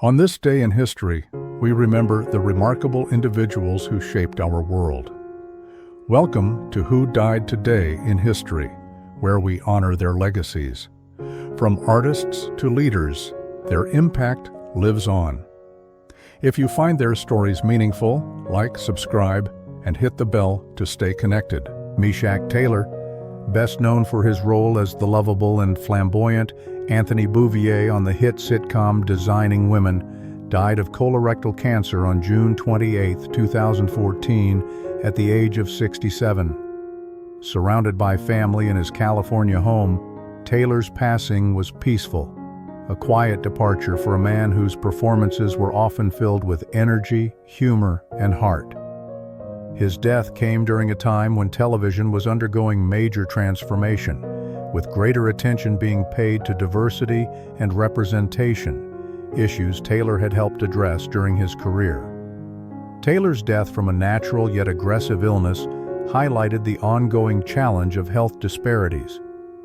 On this day in history, we remember the remarkable individuals who shaped our world. Welcome to Who Died Today in History, where we honor their legacies. From artists to leaders, their impact lives on. If you find their stories meaningful, like, subscribe, and hit the bell to stay connected. Mach Taylor, best known for his role as the lovable and flamboyant Anthony Bouvier on the hit sitcom Designing Women, died of colorectal cancer on June 28, 2014, at the age of 67. Surrounded by family in his California home, Taylor's passing was peaceful, a quiet departure for a man whose performances were often filled with energy, humor, and heart. His death came during a time when television was undergoing major transformation, with greater attention being paid to diversity and representation, issues Taylor had helped address during his career. Taylor's death from a natural yet aggressive illness highlighted the ongoing challenge of health disparities,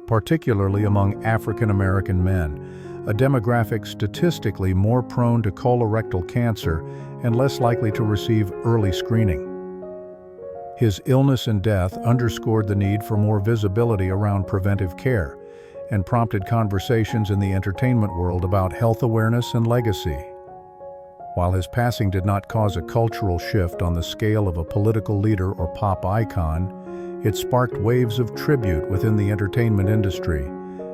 particularly among African American men, a demographic statistically more prone to colorectal cancer and less likely to receive early screening. His illness and death underscored the need for more visibility around preventive care and prompted conversations in the entertainment world about health awareness and legacy. While his passing did not cause a cultural shift on the scale of a political leader or pop icon, it sparked waves of tribute within the entertainment industry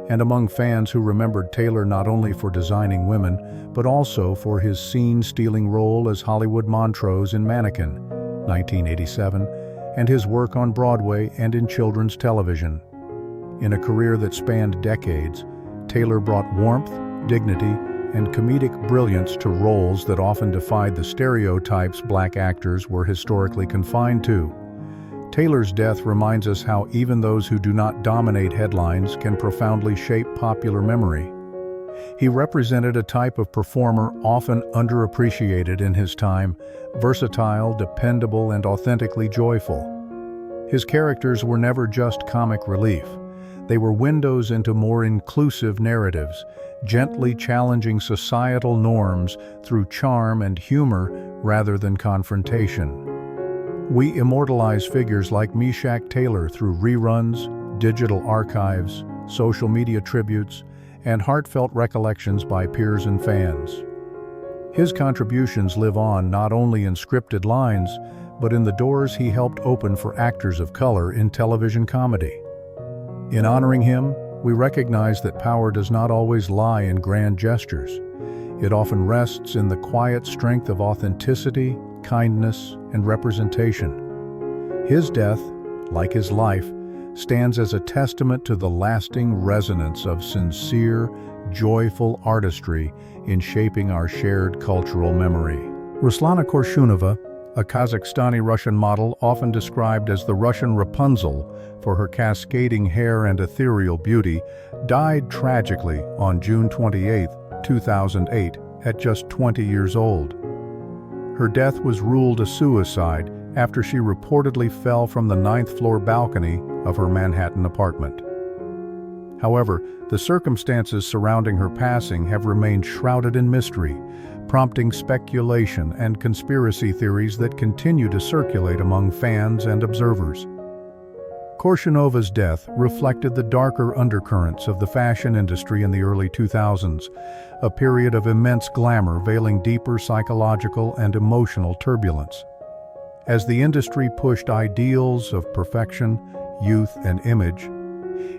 and among fans who remembered Taylor not only for Designing Women, but also for his scene-stealing role as Hollywood Montrose in Mannequin, 1987, and his work on Broadway and in children's television. In a career that spanned decades, Taylor brought warmth, dignity, and comedic brilliance to roles that often defied the stereotypes Black actors were historically confined to. Taylor's death reminds us how even those who do not dominate headlines can profoundly shape popular memory. He represented a type of performer often underappreciated in his time, versatile, dependable, and authentically joyful. His characters were never just comic relief. They were windows into more inclusive narratives, gently challenging societal norms through charm and humor rather than confrontation. We immortalize figures like Mach Taylor through reruns, digital archives, social media tributes, and heartfelt recollections by peers and fans. His contributions live on not only in scripted lines, but in the doors he helped open for actors of color in television comedy. In honoring him, we recognize that power does not always lie in grand gestures. It often rests in the quiet strength of authenticity, kindness, and representation. His death, like his life, stands as a testament to the lasting resonance of sincere, joyful artistry in shaping our shared cultural memory. Rouslana Corunova, a Kazakhstani-Russian model often described as the Russian Rapunzel for her cascading hair and ethereal beauty, died tragically on June 28, 2008, at just 20 years old. Her death was ruled a suicide after she reportedly fell from the 9th-floor balcony of her Manhattan apartment. However, the circumstances surrounding her passing have remained shrouded in mystery, prompting speculation and conspiracy theories that continue to circulate among fans and observers. Corunova's death reflected the darker undercurrents of the fashion industry in the early 2000s, a period of immense glamour veiling deeper psychological and emotional turbulence. As the industry pushed ideals of perfection, youth, and image,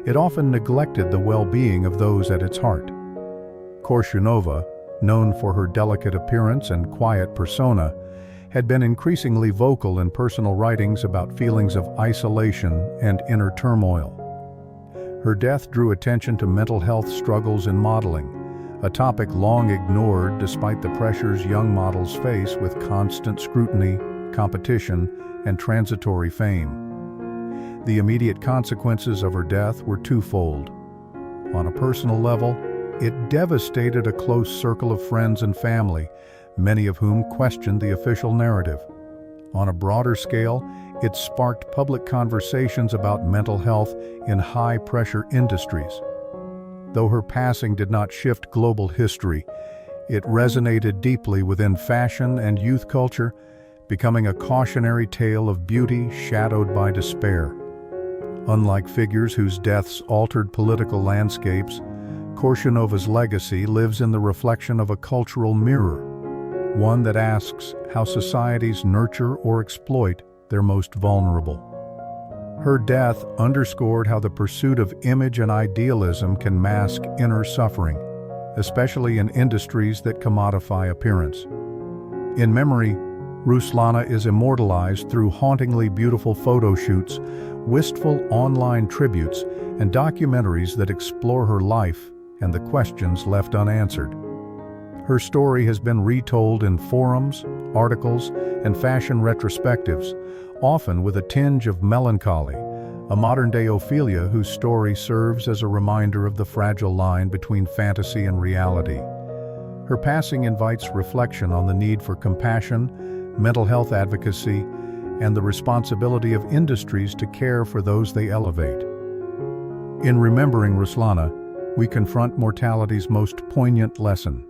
it often neglected the well-being of those at its heart. Corunova, known for her delicate appearance and quiet persona, had been increasingly vocal in personal writings about feelings of isolation and inner turmoil. Her death drew attention to mental health struggles in modeling, a topic long ignored despite the pressures young models face with constant scrutiny, competition, and transitory fame. The immediate consequences of her death were twofold. On a personal level, it devastated a close circle of friends and family, many of whom questioned the official narrative. On a broader scale, it sparked public conversations about mental health in high-pressure industries. Though her passing did not shift global history, It resonated deeply within fashion and youth culture, becoming a cautionary tale of beauty shadowed by despair. Unlike figures whose deaths altered political landscapes, Corunova's legacy lives in the reflection of a cultural mirror, one that asks how societies nurture or exploit their most vulnerable. Her death underscored how the pursuit of image and idealism can mask inner suffering, especially in industries that commodify appearance. In memory, Rouslana is immortalized through hauntingly beautiful photo shoots, wistful online tributes, and documentaries that explore her life and the questions left unanswered. Her story has been retold in forums, articles, and fashion retrospectives, often with a tinge of melancholy, a modern-day Ophelia whose story serves as a reminder of the fragile line between fantasy and reality. Her passing invites reflection on the need for compassion, mental health advocacy, and the responsibility of industries to care for those they elevate. In remembering Rouslana, we confront mortality's most poignant lesson.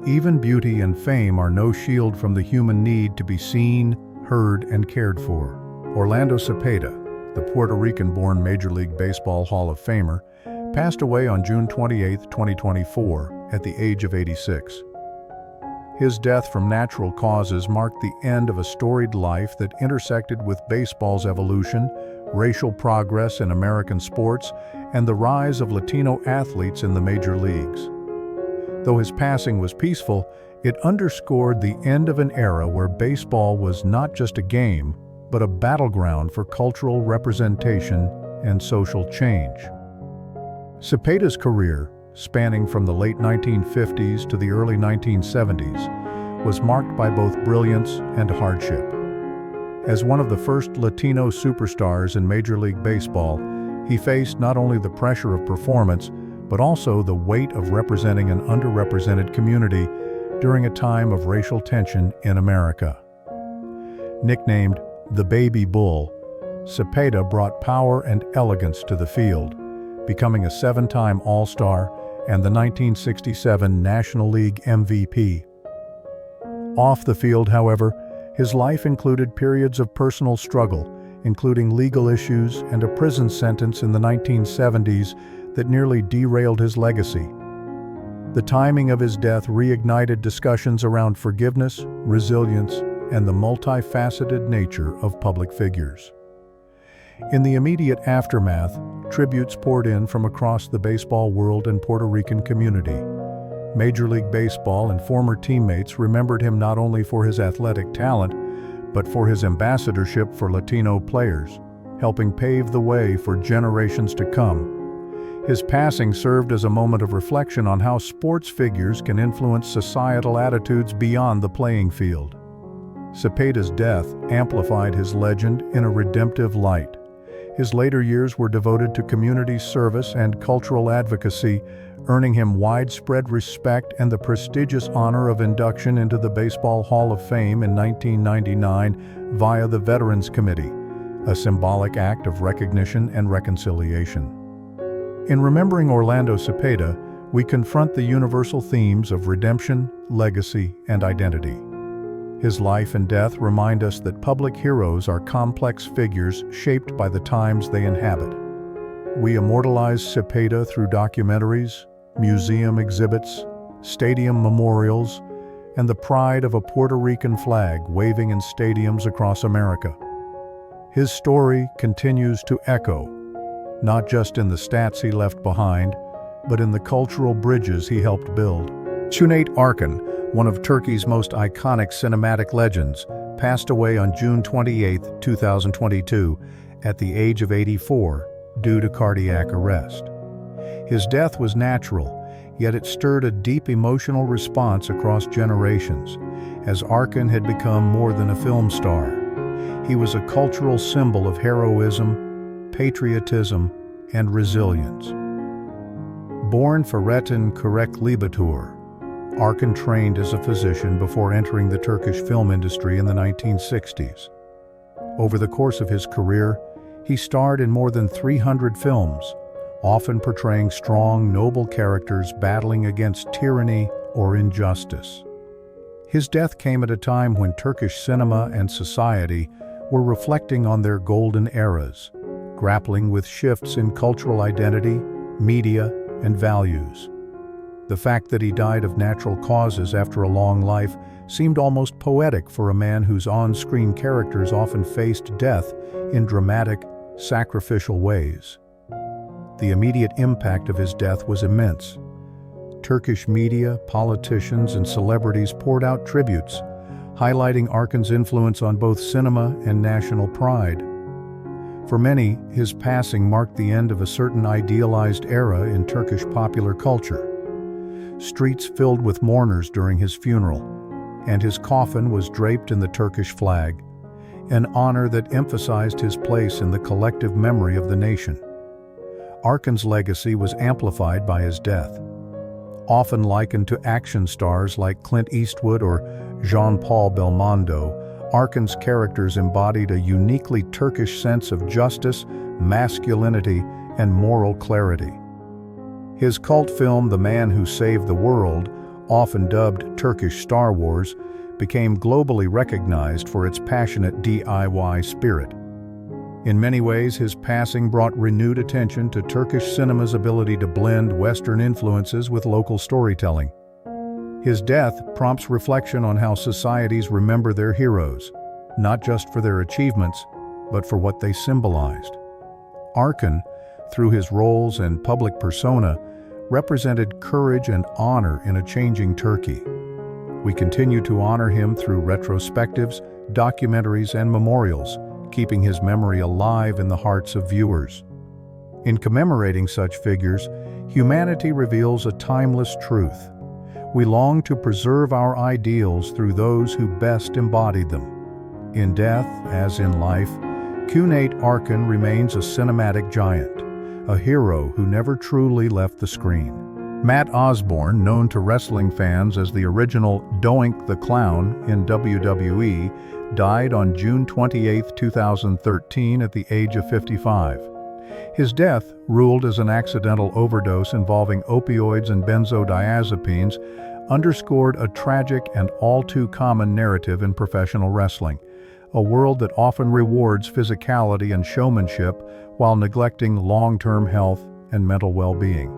Even beauty and fame are no shield from the human need to be seen, heard, and cared for. Orlando Sepeda, the Puerto Rican-born Major League Baseball Hall of Famer, passed away on June 28, 2024, at the age of 86. His death from natural causes marked the end of a storied life that intersected with baseball's evolution, racial progress in American sports, and the rise of Latino athletes in the major leagues. Though his passing was peaceful, it underscored the end of an era where baseball was not just a game, but a battleground for cultural representation and social change. Cepeda's career, spanning from the late 1950s to the early 1970s, was marked by both brilliance and hardship. As one of the first Latino superstars in Major League Baseball, he faced not only the pressure of performance, but also the weight of representing an underrepresented community during a time of racial tension in America. Nicknamed the Baby Bull, Sepeda brought power and elegance to the field, becoming a 7-time All-Star and the 1967 National League MVP. Off the field, however, his life included periods of personal struggle, including legal issues and a prison sentence in the 1970s that nearly derailed his legacy. The timing of his death reignited discussions around forgiveness, resilience, and the multifaceted nature of public figures. In the immediate aftermath, tributes poured in from across the baseball world and Puerto Rican community. Major League Baseball and former teammates remembered him not only for his athletic talent, but for his ambassadorship for Latino players, helping pave the way for generations to come. His passing served as a moment of reflection on how sports figures can influence societal attitudes beyond the playing field. Cepeda's death amplified his legend in a redemptive light. His later years were devoted to community service and cultural advocacy, earning him widespread respect and the prestigious honor of induction into the Baseball Hall of Fame in 1999 via the Veterans Committee, a symbolic act of recognition and reconciliation. In remembering Orlando Sepeda, we confront the universal themes of redemption, legacy, and identity. His life and death remind us that public heroes are complex figures shaped by the times they inhabit. We immortalize Sepeda through documentaries, museum exhibits, stadium memorials, and the pride of a Puerto Rican flag waving in stadiums across America. His story continues to echo, not just in the stats he left behind, but in the cultural bridges he helped build. Cüneyt Arkın, one of Turkey's most iconic cinematic legends, passed away on June 28, 2022, at the age of 84, due to cardiac arrest. His death was natural, yet it stirred a deep emotional response across generations, as Arkin had become more than a film star. He was a cultural symbol of heroism, patriotism, and resilience. Born Feretin Libatur, Arkin trained as a physician before entering the Turkish film industry in the 1960s. Over the course of his career, he starred in more than 300 films, often portraying strong, noble characters battling against tyranny, or injustice. His death came at a time when Turkish cinema and society were reflecting on their golden eras, grappling with shifts in cultural identity, media, and values. The fact that he died of natural causes after a long life seemed almost poetic for a man whose on-screen characters often faced death in dramatic, sacrificial ways. The immediate impact of his death was immense. Turkish media, politicians, and celebrities poured out tributes, highlighting Arkin's influence on both cinema and national pride. For many, his passing marked the end of a certain idealized era in Turkish popular culture. Streets filled with mourners during his funeral, and his coffin was draped in the Turkish flag, an honor that emphasized his place in the collective memory of the nation. Arkin's legacy was amplified by his death. Often likened to action stars like Clint Eastwood or Jean-Paul Belmondo, Arkin's characters embodied a uniquely Turkish sense of justice, masculinity, and moral clarity. His cult film The Man Who Saved the World, often dubbed Turkish Star Wars, became globally recognized for its passionate DIY spirit. In many ways, his passing brought renewed attention to Turkish cinema's ability to blend Western influences with local storytelling. His death prompts reflection on how societies remember their heroes, not just for their achievements, but for what they symbolized. Arkin, through his roles and public persona, represented courage and honor in a changing Turkey. We continue to honor him through retrospectives, documentaries, and memorials, keeping his memory alive in the hearts of viewers. In commemorating such figures, humanity reveals a timeless truth. We long to preserve our ideals through those who best embodied them. In death, as in life, Cüneyt Arkın remains a cinematic giant, a hero who never truly left the screen. Matt Osborne, known to wrestling fans as the original Doink the Clown in WWE, died on June 28, 2013 at the age of 55. His death, ruled as an accidental overdose involving opioids and benzodiazepines, underscored a tragic and all-too-common narrative in professional wrestling, a world that often rewards physicality and showmanship while neglecting long-term health and mental well-being.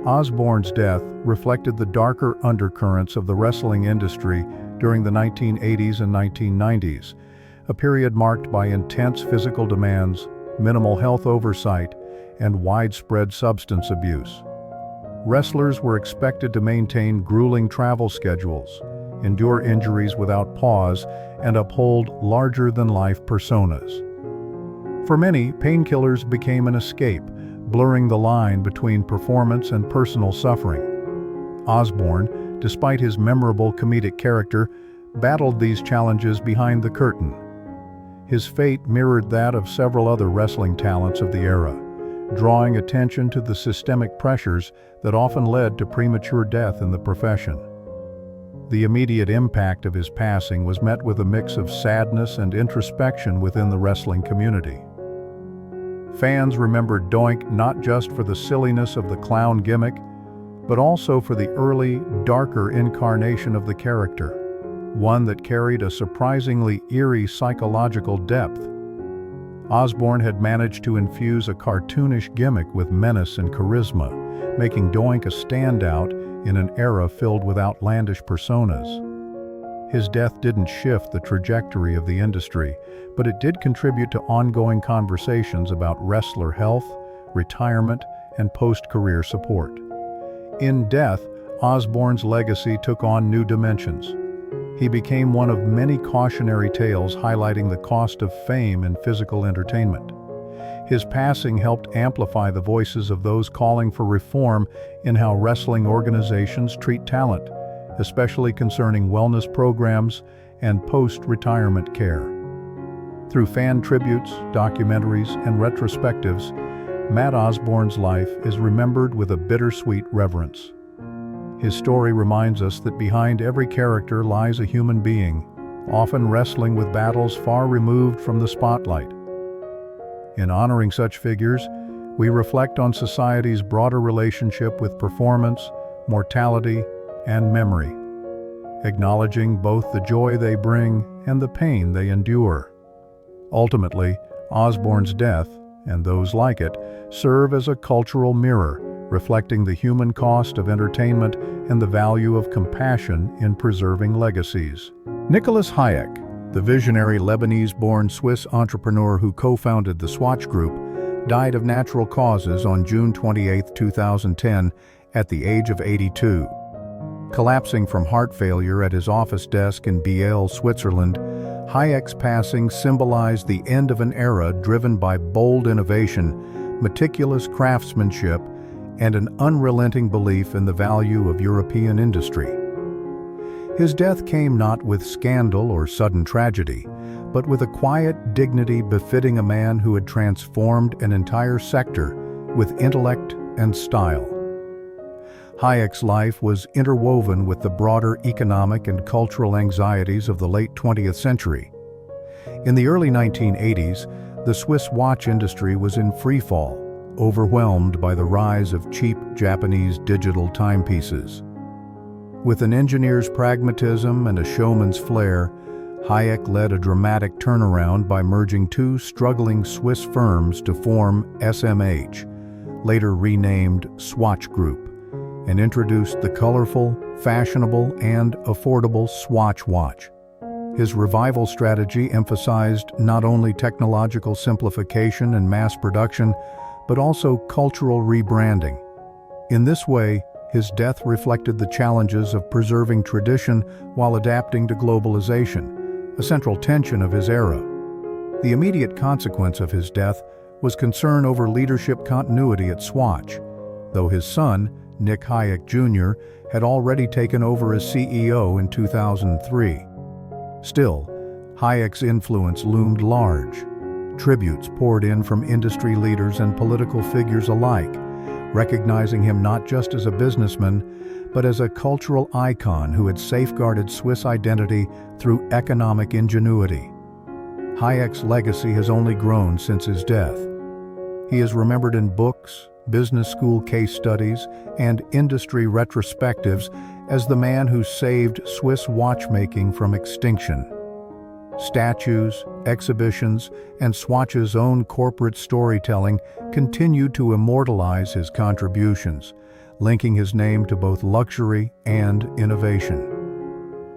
Osborne's death reflected the darker undercurrents of the wrestling industry during the 1980s and 1990s, a period marked by intense physical demands, minimal health oversight, and widespread substance abuse. Wrestlers were expected to maintain grueling travel schedules, endure injuries without pause, and uphold larger-than-life personas. For many, painkillers became an escape, blurring the line between performance and personal suffering. Osborne, despite his memorable comedic character, battled these challenges behind the curtain. His fate mirrored that of several other wrestling talents of the era, drawing attention to the systemic pressures that often led to premature death in the profession. The immediate impact of his passing was met with a mix of sadness and introspection within the wrestling community. Fans remembered Doink not just for the silliness of the clown gimmick, but also for the early, darker incarnation of the character, one that carried a surprisingly eerie psychological depth. Osborne had managed to infuse a cartoonish gimmick with menace and charisma, making Doink a standout in an era filled with outlandish personas. His death didn't shift the trajectory of the industry, but it did contribute to ongoing conversations about wrestler health, retirement, and post-career support. In death, Osborne's legacy took on new dimensions. He became one of many cautionary tales highlighting the cost of fame and physical entertainment. His passing helped amplify the voices of those calling for reform in how wrestling organizations treat talent, especially concerning wellness programs and post-retirement care. Through fan tributes, documentaries, and retrospectives, Matt Osborne's life is remembered with a bittersweet reverence. His story reminds us that behind every character lies a human being, often wrestling with battles far removed from the spotlight. In honoring such figures, we reflect on society's broader relationship with performance, mortality, and memory, acknowledging both the joy they bring and the pain they endure. Ultimately, Osborne's death, and those like it, serve as a cultural mirror, reflecting the human cost of entertainment and the value of compassion in preserving legacies. Nicholas Hayek, the visionary Lebanese-born Swiss entrepreneur who co-founded the Swatch Group, died of natural causes on June 28, 2010, at the age of 82. Collapsing from heart failure at his office desk in Biel, Switzerland, Hayek's passing symbolized the end of an era driven by bold innovation, meticulous craftsmanship, and an unrelenting belief in the value of European industry. His death came not with scandal or sudden tragedy, but with a quiet dignity befitting a man who had transformed an entire sector with intellect and style. Hayek's life was interwoven with the broader economic and cultural anxieties of the late 20th century. In the early 1980s, the Swiss watch industry was in freefall, overwhelmed by the rise of cheap Japanese digital timepieces. With an engineer's pragmatism and a showman's flair, Hayek led a dramatic turnaround by merging two struggling Swiss firms to form SMH, later renamed Swatch Group, and introduced the colorful, fashionable, and affordable Swatch watch. His revival strategy emphasized not only technological simplification and mass production, but also cultural rebranding. In this way, his death reflected the challenges of preserving tradition while adapting to globalization, a central tension of his era. The immediate consequence of his death was concern over leadership continuity at Swatch, though his son, Nick Hayek Jr., had already taken over as CEO in 2003. Still, Hayek's influence loomed large. Tributes poured in from industry leaders and political figures alike, recognizing him not just as a businessman, but as a cultural icon who had safeguarded Swiss identity through economic ingenuity. Hayek's legacy has only grown since his death. He is remembered in books, business school case studies, and industry retrospectives as the man who saved Swiss watchmaking from extinction. Statues, exhibitions, and Swatch's own corporate storytelling continue to immortalize his contributions, linking his name to both luxury and innovation.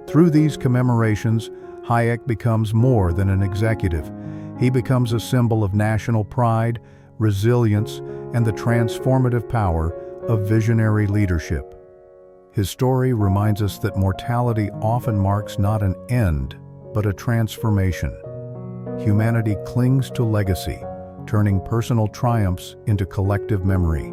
Through these commemorations, Hayek becomes more than an executive. He becomes a symbol of national pride, resilience, and the transformative power of visionary leadership. His story reminds us that mortality often marks not an end, but a transformation. Humanity clings to legacy, turning personal triumphs into collective memory.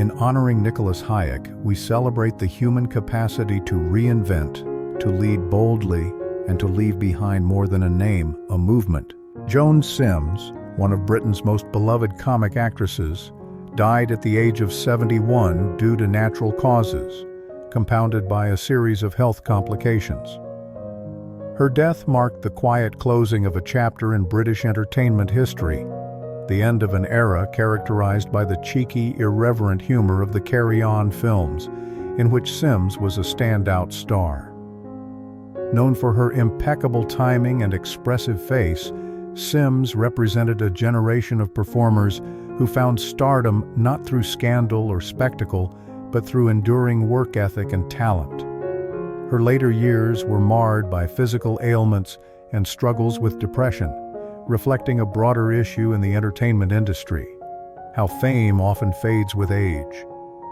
In honoring Nicholas Hayek, we celebrate the human capacity to reinvent, to lead boldly, and to leave behind more than a name, a movement. Joan Sims, one of Britain's most beloved comic actresses, died at the age of 71 due to natural causes, compounded by a series of health complications. Her death marked the quiet closing of a chapter in British entertainment history, the end of an era characterized by the cheeky, irreverent humor of the Carry On films, in which Sims was a standout star. Known for her impeccable timing and expressive face, Sims represented a generation of performers who found stardom not through scandal or spectacle, but through enduring work ethic and talent. Her later years were marred by physical ailments and struggles with depression, reflecting a broader issue in the entertainment industry: how fame often fades with age,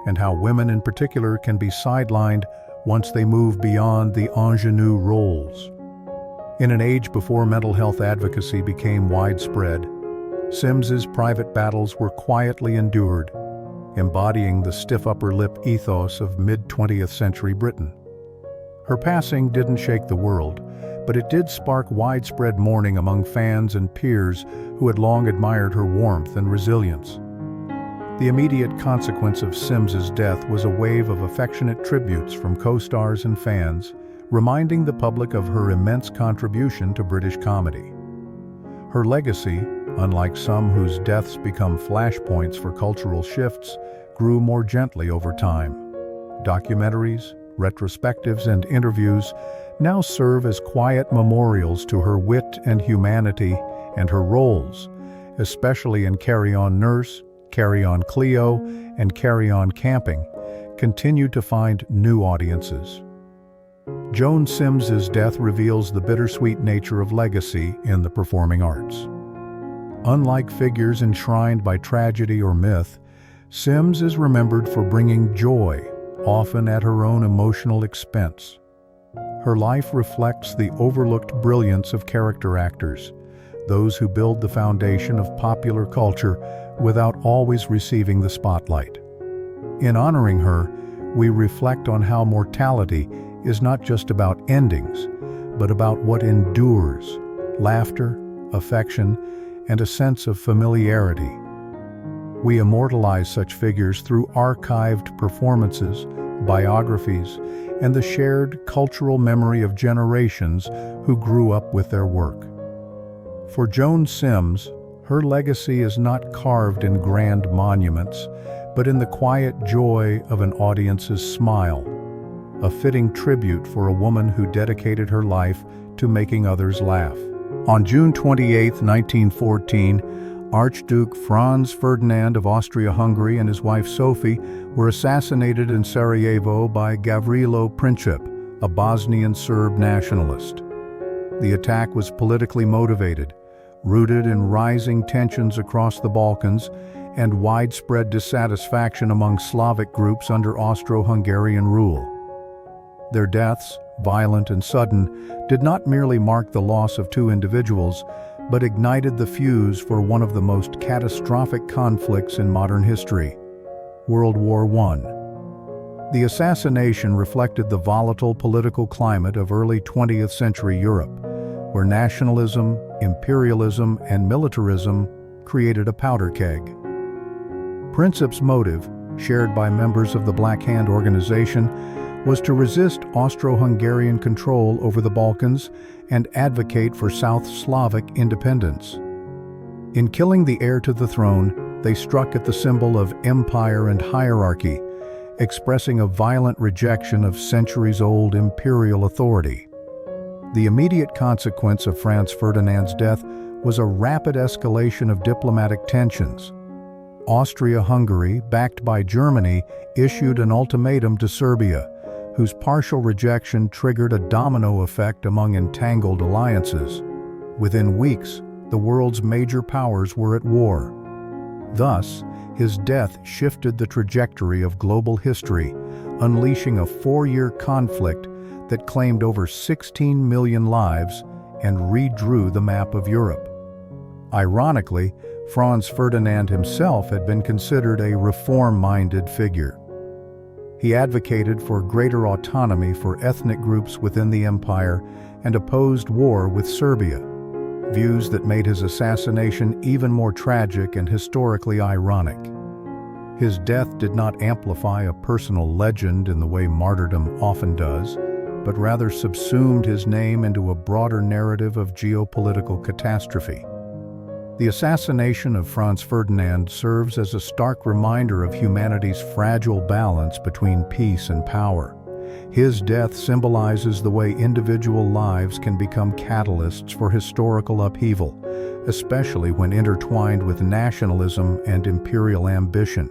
and how women in particular can be sidelined once they move beyond the ingenue roles. In an age before mental health advocacy became widespread, Sims's private battles were quietly endured, embodying the stiff upper lip ethos of mid-20th century Britain. Her passing didn't shake the world, but it did spark widespread mourning among fans and peers who had long admired her warmth and resilience. The immediate consequence of Sims's death was a wave of affectionate tributes from co-stars and fans, reminding the public of her immense contribution to British comedy. Her legacy, unlike some whose deaths become flashpoints for cultural shifts, grew more gently over time. Documentaries, retrospectives, and interviews now serve as quiet memorials to her wit and humanity, and her roles, especially in Carry On Nurse, Carry On Cleo, and Carry On Camping, continue to find new audiences. Joan Sims's death reveals the bittersweet nature of legacy in the performing arts. Unlike figures enshrined by tragedy or myth, Sims is remembered for bringing joy, often at her own emotional expense. Her life reflects the overlooked brilliance of character actors, those who build the foundation of popular culture without always receiving the spotlight. In honoring her, we reflect on how mortality is not just about endings, but about what endures: laughter, affection, and a sense of familiarity. We immortalize such figures through archived performances, biographies, and the shared cultural memory of generations who grew up with their work. For Joan Sims, her legacy is not carved in grand monuments, but in the quiet joy of an audience's smile, a fitting tribute for a woman who dedicated her life to making others laugh. On June 28, 1914, Archduke Franz Ferdinand of Austria-Hungary and his wife Sophie were assassinated in Sarajevo by Gavrilo Princip, a Bosnian Serb nationalist. The attack was politically motivated, rooted in rising tensions across the Balkans and widespread dissatisfaction among Slavic groups under Austro-Hungarian rule. Their deaths, violent and sudden, did not merely mark the loss of two individuals, but ignited the fuse for one of the most catastrophic conflicts in modern history: World War I. The assassination reflected the volatile political climate of early 20th century Europe, where nationalism, imperialism, and militarism created a powder keg. Princip's motive, shared by members of the Black Hand organization, was to resist Austro-Hungarian control over the Balkans and advocate for South Slavic independence. In killing the heir to the throne, they struck at the symbol of empire and hierarchy, expressing a violent rejection of centuries-old imperial authority. The immediate consequence of Franz Ferdinand's death was a rapid escalation of diplomatic tensions. Austria-Hungary, backed by Germany, issued an ultimatum to Serbia, whose partial rejection triggered a domino effect among entangled alliances. Within weeks, the world's major powers were at war. Thus, his death shifted the trajectory of global history, unleashing a 4-year conflict that claimed over 16 million lives and redrew the map of Europe. Ironically, Franz Ferdinand himself had been considered a reform-minded figure. He advocated for greater autonomy for ethnic groups within the empire and opposed war with Serbia, views that made his assassination even more tragic and historically ironic. His death did not amplify a personal legend in the way martyrdom often does, but rather subsumed his name into a broader narrative of geopolitical catastrophe. The assassination of Franz Ferdinand serves as a stark reminder of humanity's fragile balance between peace and power. His death symbolizes the way individual lives can become catalysts for historical upheaval, especially when intertwined with nationalism and imperial ambition.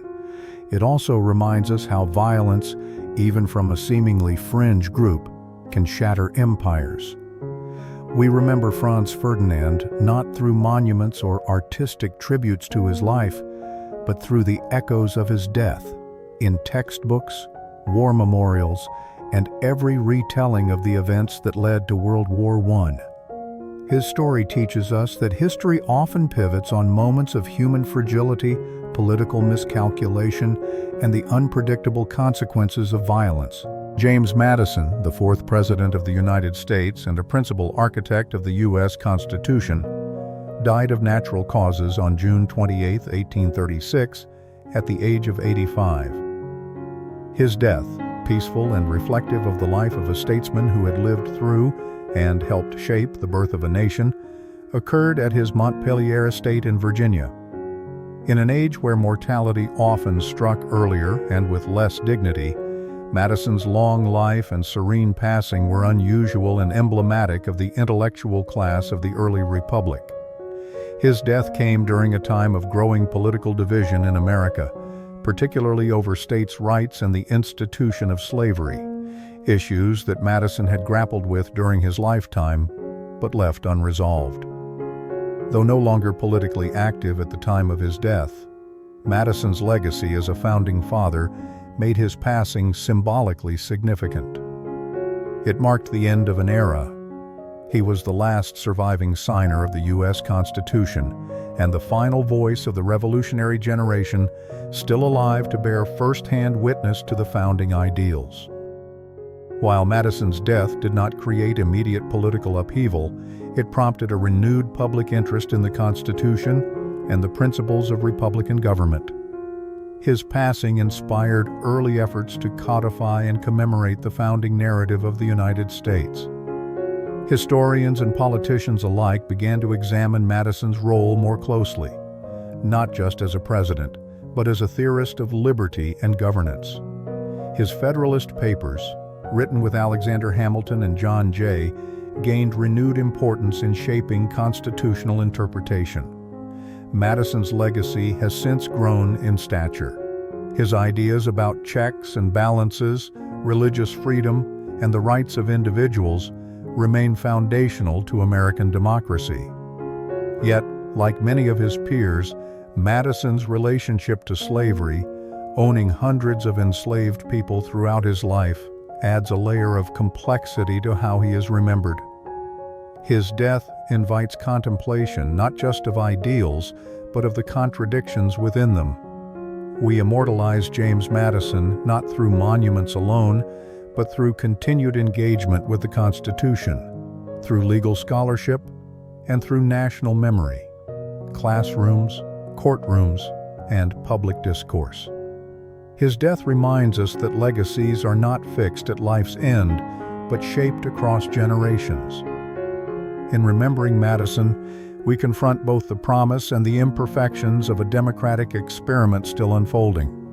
It also reminds us how violence, even from a seemingly fringe group, can shatter empires. We remember Franz Ferdinand not through monuments or artistic tributes to his life, but through the echoes of his death, in textbooks, war memorials, and every retelling of the events that led to World War I. His story teaches us that history often pivots on moments of human fragility, political miscalculation, and the unpredictable consequences of violence. James Madison, the fourth President of the United States and a principal architect of the U.S. Constitution, died of natural causes on June 28, 1836, at the age of 85. His death, peaceful and reflective of the life of a statesman who had lived through and helped shape the birth of a nation, occurred at his Montpelier estate in Virginia. In an age where mortality often struck earlier and with less dignity, Madison's long life and serene passing were unusual and emblematic of the intellectual class of the early republic. His death came during a time of growing political division in America, particularly over states' rights and the institution of slavery, issues that Madison had grappled with during his lifetime, but left unresolved. Though no longer politically active at the time of his death, Madison's legacy as a founding father made his passing symbolically significant. It marked the end of an era. He was the last surviving signer of the U.S. Constitution and the final voice of the revolutionary generation still alive to bear first-hand witness to the founding ideals. While Madison's death did not create immediate political upheaval, it prompted a renewed public interest in the Constitution and the principles of Republican government. His passing inspired early efforts to codify and commemorate the founding narrative of the United States. Historians and politicians alike began to examine Madison's role more closely, not just as a president, but as a theorist of liberty and governance. His Federalist Papers, written with Alexander Hamilton and John Jay, gained renewed importance in shaping constitutional interpretation. Madison's legacy has since grown in stature. His ideas about checks and balances, religious freedom, and the rights of individuals remain foundational to American democracy. Yet, like many of his peers, Madison's relationship to slavery, owning hundreds of enslaved people throughout his life, adds a layer of complexity to how he is remembered. His death invites contemplation not just of ideals, but of the contradictions within them. We immortalize James Madison not through monuments alone, but through continued engagement with the Constitution, through legal scholarship, and through national memory, classrooms, courtrooms, and public discourse. His death reminds us that legacies are not fixed at life's end, but shaped across generations. In remembering Madison, we confront both the promise and the imperfections of a democratic experiment still unfolding.